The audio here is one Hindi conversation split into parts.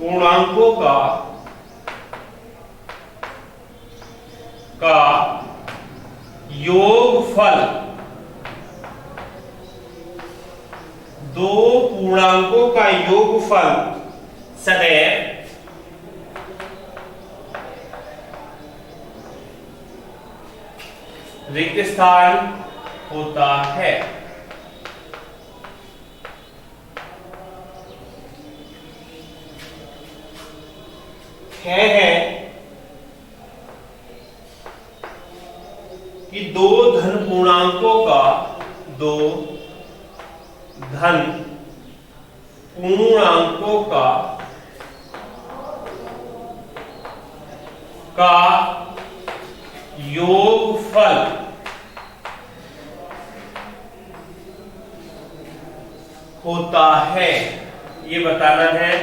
पूर्णांकों का योगफल, दो पूर्णांकों का योगफल सदैव रिक्त स्थान होता है। है कि दो धन पूर्णांकों का योगफल होता है। ये बताना है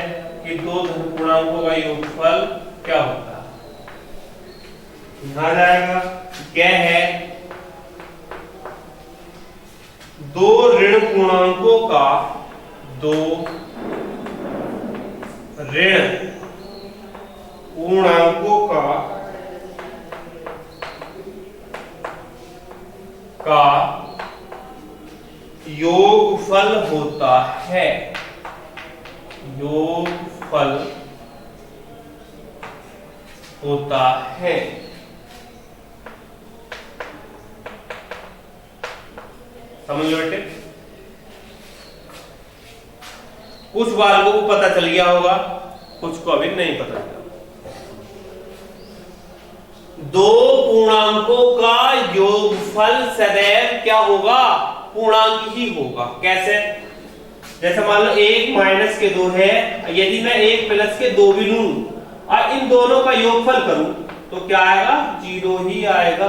कि दो धन पूर्णांकों का योगफल क्या होता है। यहां जाएगा क्या है, दो ऋण पूर्णांकों का योगफल होता है। योगफल होता है। समझ लो बेटे, कुछ बालकों को पता चल गया होगा, कुछ को अभी नहीं पता चला। दो पूर्णांकों का योगफल सदैव क्या होगा, पूर्णांक ही होगा। कैसे? जैसे मान लो 1 माइनस के 2 है, यदि मैं 1 प्लस के 2 भी लूं और इन दोनों का योगफल करूं तो क्या आएगा, 0 ही आएगा।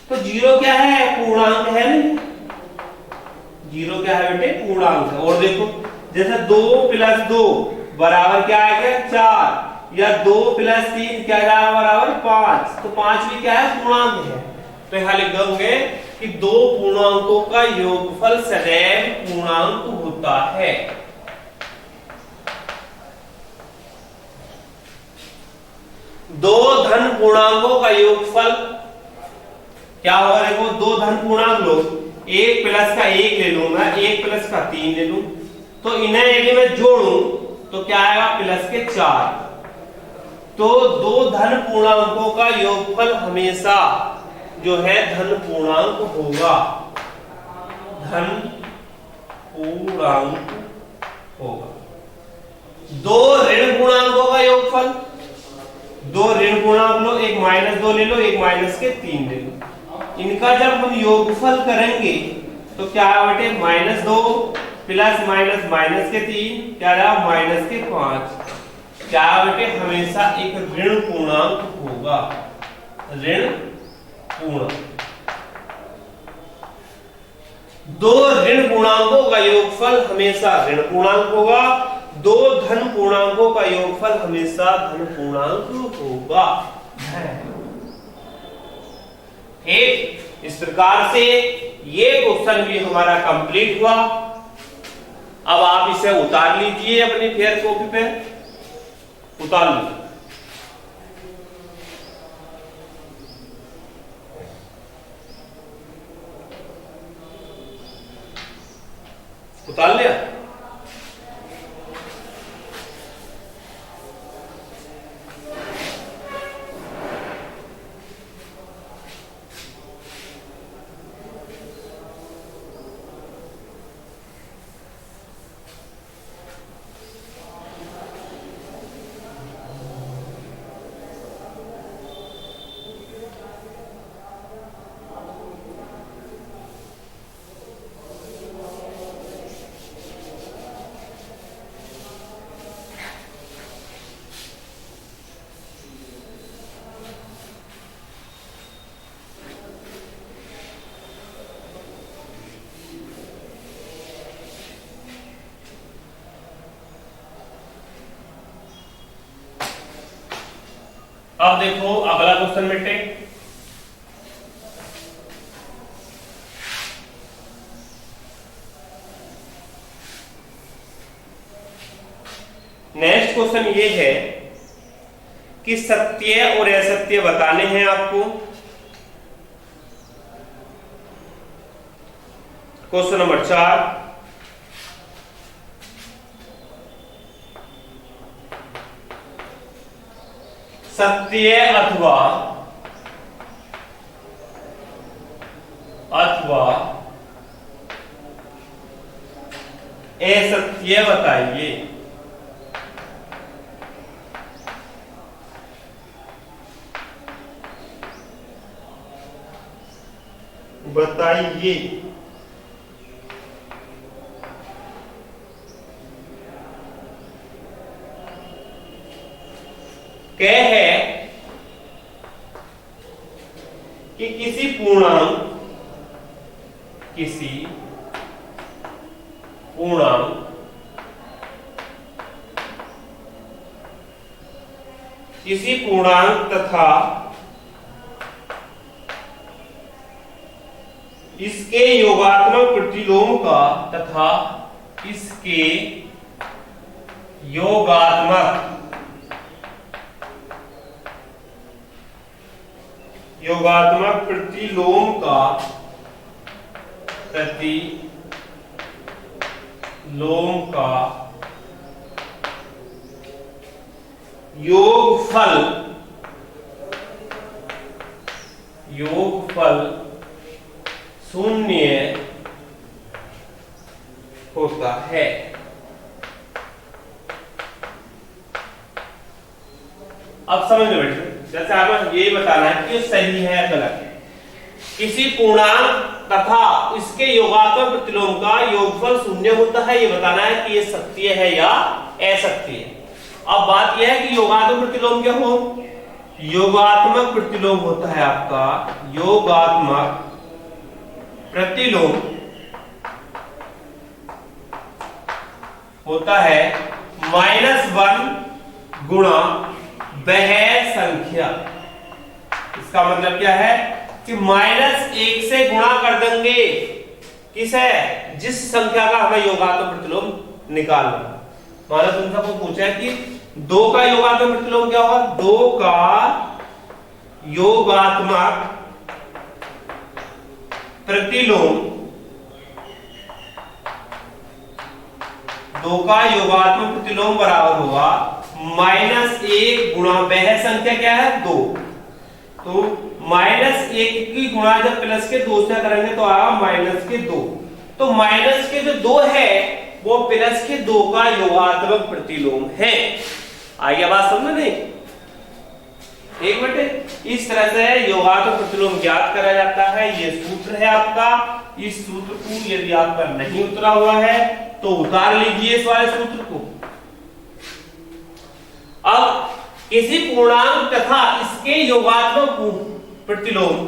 तो 0 क्या है, पूर्णांक है नहीं। 0 क्या है बेटे, पूर्णांक है। और देखो जैसे 2 प्लस 2 बराबर क्या आएगा, 4, या 2 प्लस 3 क्या आएगा, बराबर 5। तो 5 भी क्या है, पूर्णांक है। तो यहां लिख दोगे कि दो पूर्णांकों का योगफल सदैव पूर्णांक होता है। दो धन पूर्णांकों का योगफल क्या होगा, देखो दो धन पूर्णांक लो, 1 प्लस का 1 ले लूं मैं, 1 प्लस का 3 ले लूं, तो इन्हें यदि मैं जोड़ूं तो क्या आएगा, प्लस के 4। तो दो धन पूर्णांकों का योगफल हमेशा जो है धन पूर्णांक होगा। धन पूर्णांक होगा। दो ऋण पूर्णांकों का योगफल, दो ऋण पूर्णांक लो, एक -2 ले लो, एक -3 ले लो, इनका जब हम योगफल करेंगे तो क्या बेटे, -2 प्लस माइनस के 3 क्या रहा, -5। क्या बेटे, हमेशा एक ऋण पूर्णांक होगा। ऋण पूर्णांक, दो ऋण पूर्णांकों का योगफल हमेशा ऋण पूर्णांक होगा। दो धन पूर्णांकों का योगफल हमेशा धन पूर्णांक होगा। ठीक, इस प्रकार से ये क्वेश्चन भी हमारा कंप्लीट हुआ। अब आप इसे उतार लीजिए अपनी फेयर कॉपी पे, उतार लीजिए। उतार लिया? अब देखो अगला क्वेश्चन बेटे, नेक्स्ट क्वेश्चन ये है कि सत्य और असत्य बताने हैं आपको। क्वेश्चन नंबर 4, सत्य अथवा असत्य बताइए। क्या है कि किसी पूर्णांक तथा इसके योगात्मक प्रतिलोम का योगात्मक प्रतिलोम का योगफल शून्य होता है। अब समझ में बैठे, जैसे आपको ये बताना है कि सही है या गलत है। किसी पूर्णांक तथा इसके योगात्मक प्रतिलोम का योगफल शून्य होता है, ये बताना है कि ये सत्य है या असत्य है। अब बात यह है कि योगात्मक प्रतिलोम क्या हो, योगात्मक प्रतिलोम होता है आपका, योगात्मक प्रतिलोम होता है -1 गुणा वह संख्या। इसका मतलब क्या है कि -1 से गुणा कर देंगे किस है, जिस संख्या का हमें योगात्मक प्रतिलोम निकालना। माना तुमसे को पूछा है कि 2 का योगात्मक प्रतिलोम क्या होगा, 2 का योगात्मक प्रतिलोम 2 का योगात्मक प्रतिलोम बराबर होगा -1 गुणा वह संख्या क्या है 2। तो -1 की गुणा जब प्लस के 2 से करेंगे तो आएगा -2। तो माइनस के जो 2 है वो प्लस के 2 का योगात्मक प्रतिलोम है। आगे बात समझ नहीं, एक मिनट। इस तरह से योगात्मक प्रतिलोम ज्ञात करा जाता है, ये सूत्र है आपका। इस सूत्र को यदि आपका नहीं उतरा हुआ है तो उतार लीजिए इस वाले सूत्र को। अब किसी पूर्णांक तथा इसके योगात्मक प्रतिलोम,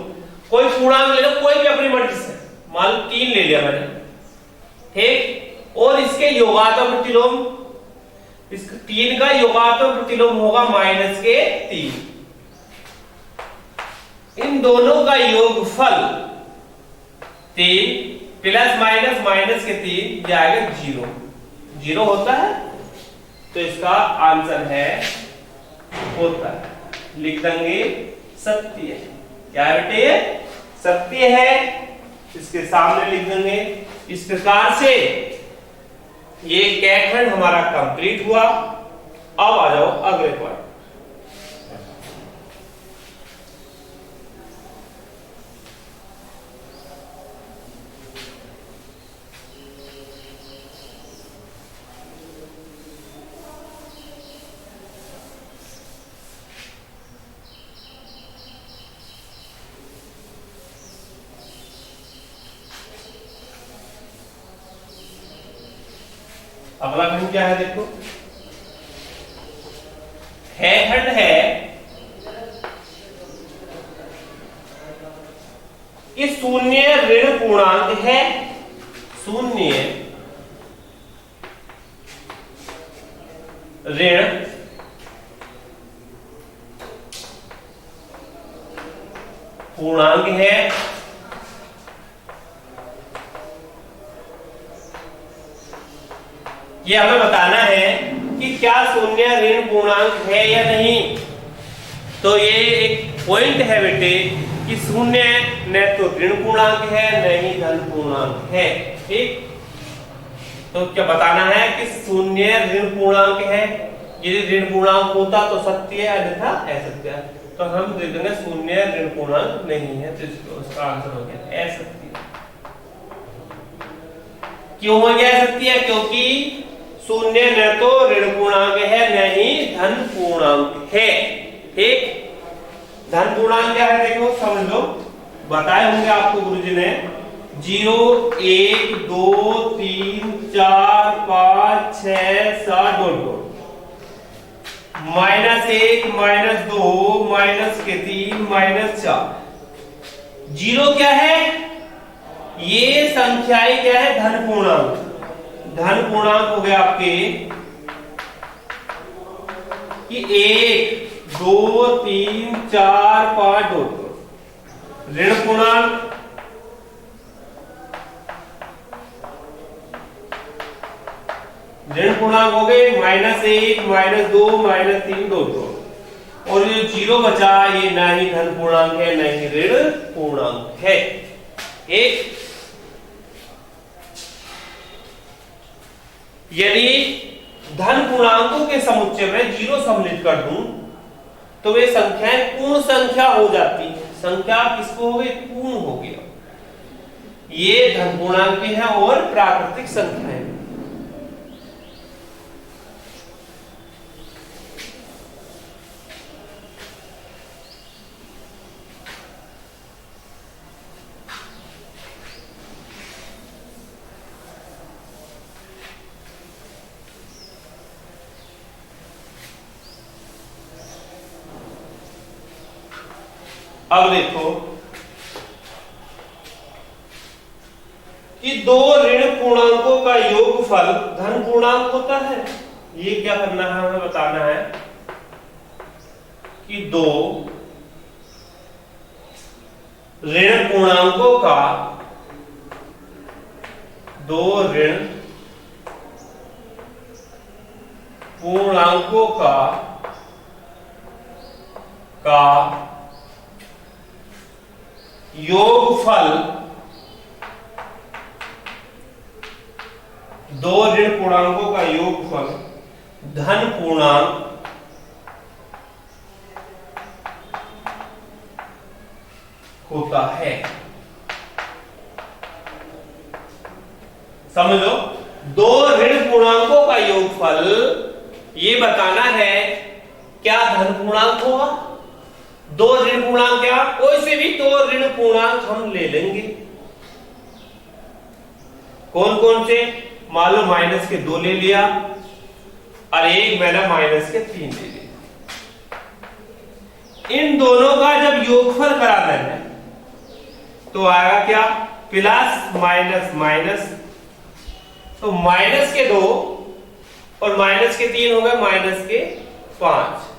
कोई पूर्णांक ले लो, कोई भी अपनी मर्जी से, मान लो 3 ले लिया मैंने, ठीक, और इसके योगात्मक प्रतिलोम, इस 3 का योगात्मक प्रतिलोम होगा -3। इन दोनों का योगफल 3 प्लस माइनस के 3 जाएगा 0 होता है। तो इसका आंसर है होता है, लिख देंगे सत्य है। क्या है बेटे, सत्य है, इसके सामने लिख देंगे। इस प्रकार से ये कैटखंड हमारा कंप्लीट हुआ। अब आ जाओ अगले पॉइंट। अगला खंड क्या है, देखो, है खंड है कि शून्य ऋण पूर्णांक है, शून्य ऋण पूर्णांक है, ये हमें बताना है कि क्या शून्य ऋण पूर्णांक है या नहीं। तो ये एक पॉइंट है बेटे कि शून्य न तो ऋण पूर्णांक है न ही धन पूर्णांक है। ठीक, तो क्या बताना है कि शून्य ऋण पूर्णांक है। यदि ऋण पूर्णांक होता तो सत्य है, अन्यथा असत्य है। तो हम दे देंगे शून्य ऋण पूर्णांक नहीं है, तो उसका आंसर हो गया असत्य। क्यों हो गया असत्य? क्योंकि शून्य न तो ऋण पूर्णांक है न ही धन पूर्णांक है। ठीक, धन पूर्णांक क्या है देखो समझ लो, बताए होंगे आपको गुरुजी ने 0 1 2 3 4 5 6 7 डॉट -1 -2 -3 -4। 0 क्या है? ये संख्याएं क्या है? धन पूर्णांक। धन पूर्णांक हो गए आपके कि 1 2 3 4 5 डॉट। ऋण पूर्णांक हो गए -1 -2 -3 डॉट। और ये 0 बचा, ये ना ही धन पूर्णांक है न ही ऋण पूर्णांक है। एक यदि धन पूर्णांकों के समुच्चय में 0 सम्मिलित कर दूं तो वे संख्याएं पूर्ण संख्या हो जाती है। संख्या किसको हो गई? पूर्ण हो गया। ये धन पूर्णांक है और प्राकृतिक संख्याएं। अब देखो कि दो ऋण पूर्णांकों का योगफल धन पूर्णांक होता है। ये क्या करना है? हमें बताना है कि दो ऋण पूर्णांकों का योगफल, दो ऋण पूर्णांकों का योगफल धन पूर्णांक होता है। समझ लो, दो ऋण पूर्णांकों का योगफल ये बताना है क्या धन पूर्णांक होगा। दो ऋण पूर्णांक क्या? कोई से भी दो ऋण पूर्णांक हम ले लेंगे। कौन कौन से? मान लो -2 ले लिया और एक मैंने -3 ले लिया। इन दोनों का जब योगफल कराना है तो आएगा क्या? प्लस माइनस माइनस, तो -2 और -3 हो गए -5।